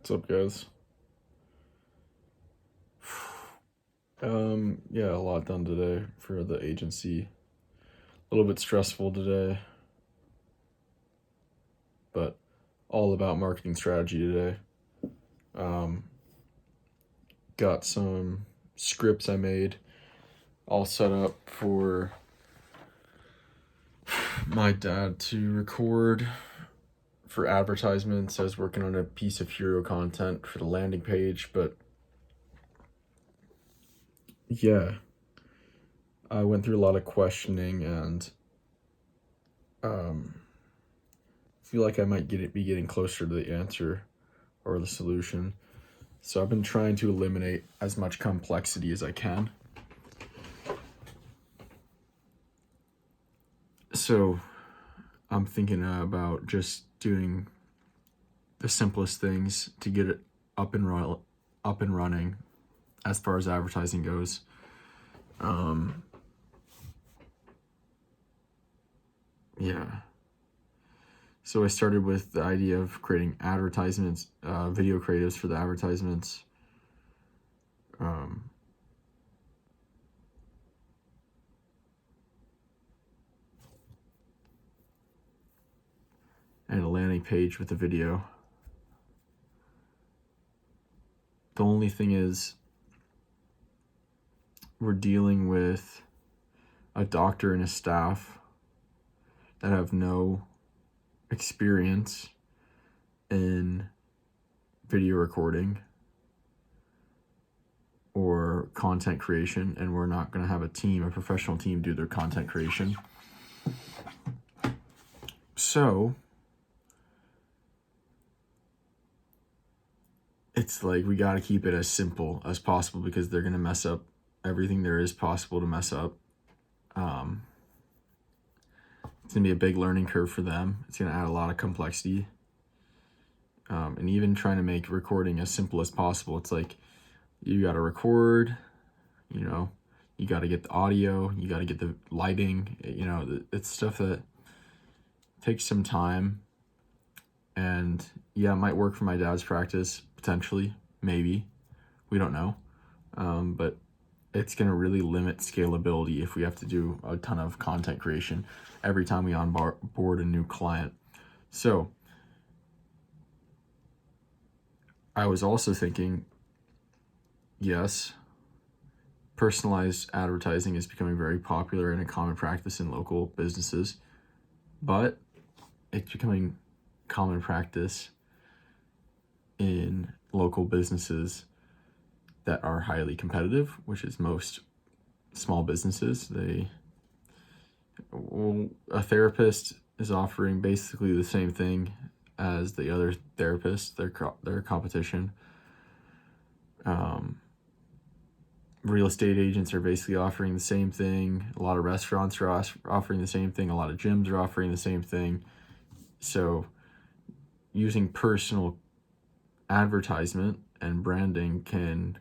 What's up, guys? Yeah, a lot done today for the agency. A little bit stressful today, but all about marketing strategy today. Um, got some scripts I made all set up for my dad to record for advertisements. I was working on a piece of hero content for the landing page, but yeah, I went through a lot of questioning and feel like I might be getting closer to the answer or the solution. So I've been trying to eliminate as much complexity as I can. So I'm thinking about just doing the simplest things to get it up and running as far as advertising goes. Yeah. So I started with the idea of creating advertisements, video creatives for the advertisements. And a landing page with a video. The only thing is, we're dealing with a doctor and a staff that have no experience in video recording or content creation, and we're not going to have a professional team, do their content creation. So it's like we got to keep it as simple as possible because they're going to mess up everything there is possible to mess up. It's going to be a big learning curve for them. It's going to add a lot of complexity. And even trying to make recording as simple as possible. It's like you got to record, you got to get the audio, you got to get the lighting, it's stuff that takes some time. And yeah, it might work for my dad's practice, potentially, maybe. We don't know. But it's going to really limit scalability if we have to do a ton of content creation every time we onboard a new client. So I was also thinking, yes, personalized advertising is becoming very popular and a common practice in local businesses, but it's becoming common practice in local businesses that are highly competitive, which is most small businesses. A therapist is offering basically the same thing as the other therapists, their competition. Real estate agents are basically offering the same thing. A lot of restaurants are offering the same thing. A lot of gyms are offering the same thing. So using personal advertisement and branding can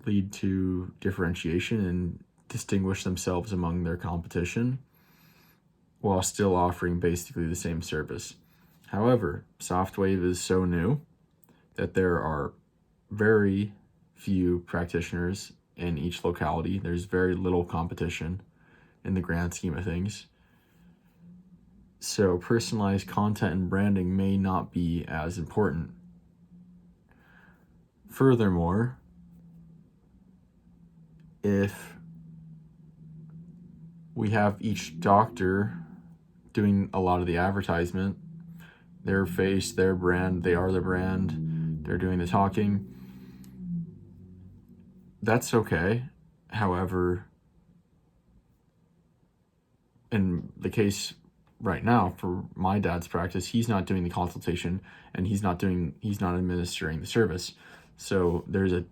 lead to differentiation and distinguish themselves among their competition while still offering basically the same service. However, SoftWave is so new that there are very few practitioners in each locality. There's very little competition in the grand scheme of things. So personalized content and branding may not be as important. Furthermore, if we have each doctor doing a lot of the advertisement, their face, their brand, they are the brand, they're doing the talking, that's okay. However, in the case right now for my dad's practice, he's not doing the consultation and he's not administering the service. So there's a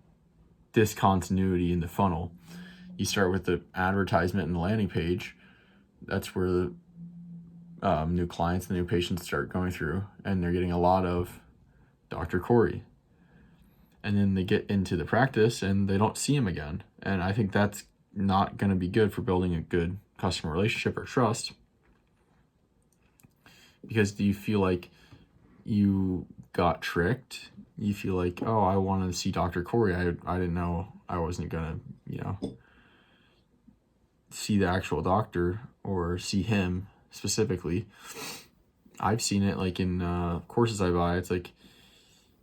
discontinuity in the funnel. You start with the advertisement and the landing page. That's where the new clients, the new patients start going through, and they're getting a lot of Dr. Corey. And then they get into the practice and they don't see him again. And I think that's not going to be good for building a good customer relationship or trust. Because do you feel like you got tricked. You feel like, oh, I wanted to see Dr. Corey. I didn't know I wasn't gonna, see the actual doctor or see him specifically. I've seen it like in courses I buy. It's like,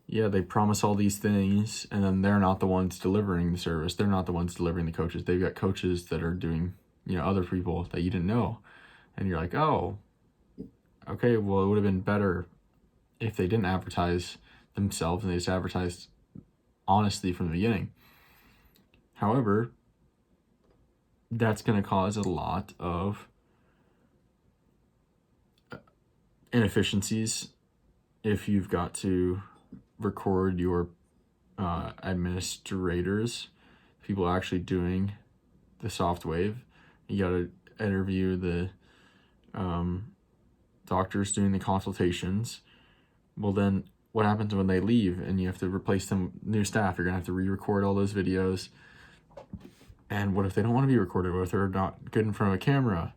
yeah, they promise all these things, and then they're not the ones delivering the service. They're not the ones delivering the coaches. They've got coaches that are doing, other people that you didn't know. And you're like, oh, okay, well, it would have been better if they didn't advertise themselves and they just advertised honestly from the beginning. However, that's going to cause a lot of inefficiencies if you've got to record your administrators, people actually doing the soft wave. You got to interview the doctors doing the consultations. Well, then what happens when they leave and you have to replace them, new staff? You're gonna have to re-record all those videos. And what if they don't want to be recorded? What if they're not good in front of a camera?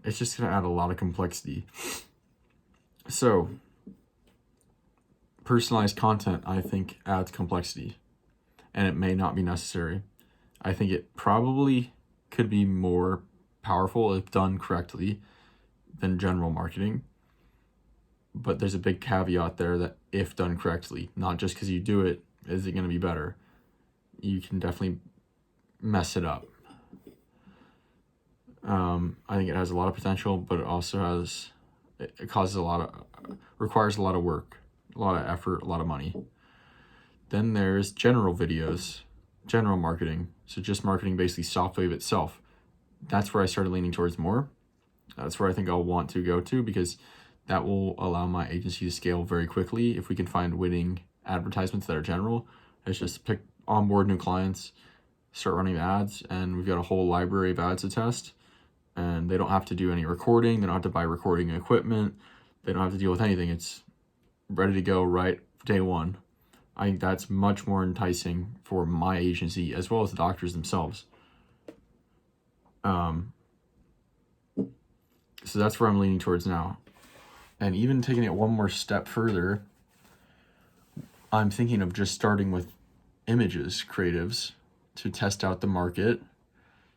It's just gonna add a lot of complexity. So personalized content, I think, adds complexity, and it may not be necessary. I think it probably could be more powerful if done correctly than general marketing. But there's a big caveat there that if done correctly, not just because you do it, is it going to be better? You can definitely mess it up. I think it has a lot of potential, but it also requires a lot of work, a lot of effort, a lot of money. Then there's general videos, general marketing. So just marketing basically SoftWave itself. That's where I started leaning towards more. That's where I think I'll want to go to, because that will allow my agency to scale very quickly. If we can find winning advertisements that are general, it's just onboard new clients, start running ads, and we've got a whole library of ads to test. And they don't have to do any recording. They don't have to buy recording equipment. They don't have to deal with anything. It's ready to go right day one. I think that's much more enticing for my agency as well as the doctors themselves. So that's where I'm leaning towards now. And even taking it one more step further, I'm thinking of just starting with images creatives to test out the market,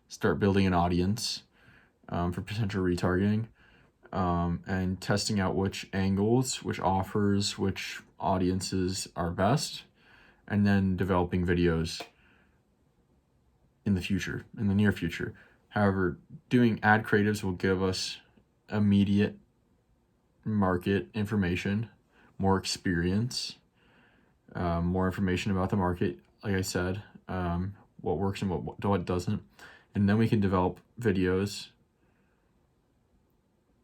start building an audience for potential retargeting, and testing out which angles, which offers, which audiences are best, and then developing videos in the near future. However, doing ad creatives will give us immediate market information, more experience, more information about the market, like I said, what works and what doesn't. And then we can develop videos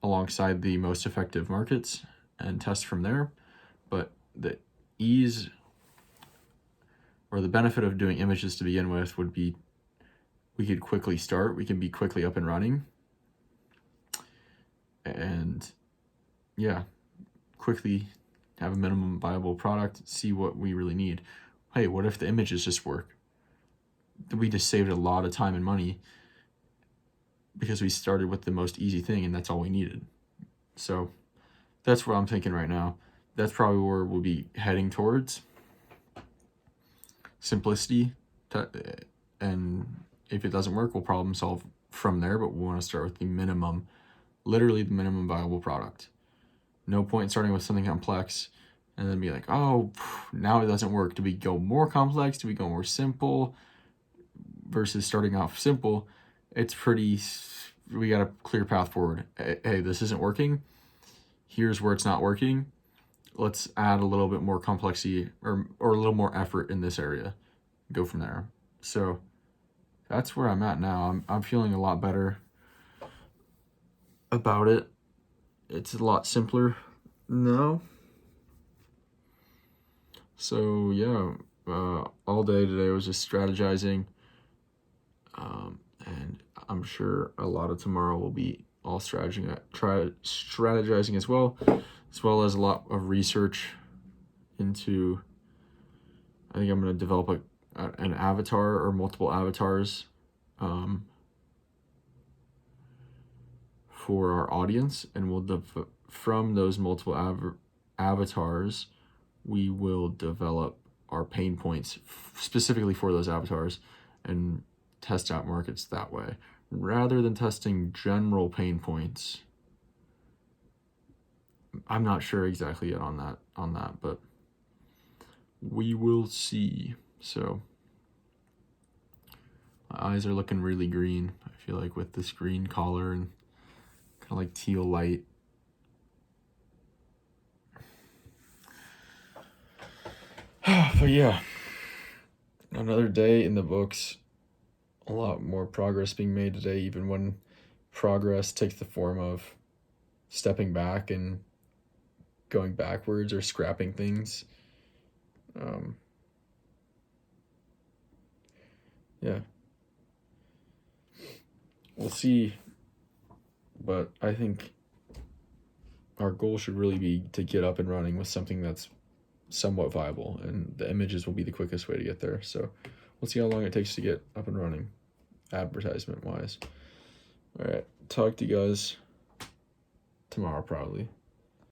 alongside the most effective markets and test from there. But the ease or the benefit of doing images to begin with would be we could quickly start, we can be quickly up and running, and quickly have a minimum viable product, see what we really need. Hey, what if the images just work? We just saved a lot of time and money because we started with the most easy thing and that's all we needed. So that's what I'm thinking right now. That's probably where we'll be heading towards. Simplicity, and if it doesn't work, we'll problem solve from there, but we want to start with literally the minimum viable product. No point in starting with something complex and then be like, oh, now it doesn't work. Do we go more complex? Do we go more simple? Versus starting off simple, we got a clear path forward. Hey, this isn't working. Here's where it's not working. Let's add a little bit more complexity or a little more effort in this area. Go from there. So that's where I'm at now. I'm feeling a lot better about it. It's a lot simpler now. So all day today was just strategizing, and I'm sure a lot of tomorrow will be all strategizing as well as a lot of research into. I think I'm going to develop an avatar or multiple avatars for our audience, and we'll from those multiple avatars, we will develop our pain points specifically for those avatars and test out markets that way, rather than testing general pain points. I'm not sure exactly yet on that, but we will see. So my eyes are looking really green, I feel like, with this green collar and kind of like teal light. But yeah, another day in the books. A lot more progress being made today, even when progress takes the form of stepping back and going backwards or scrapping things. Yeah, we'll see, but I think our goal should really be to get up and running with something that's somewhat viable, and the images will be the quickest way to get there. So we'll see how long it takes to get up and running, advertisement wise. All right, talk to you guys tomorrow probably.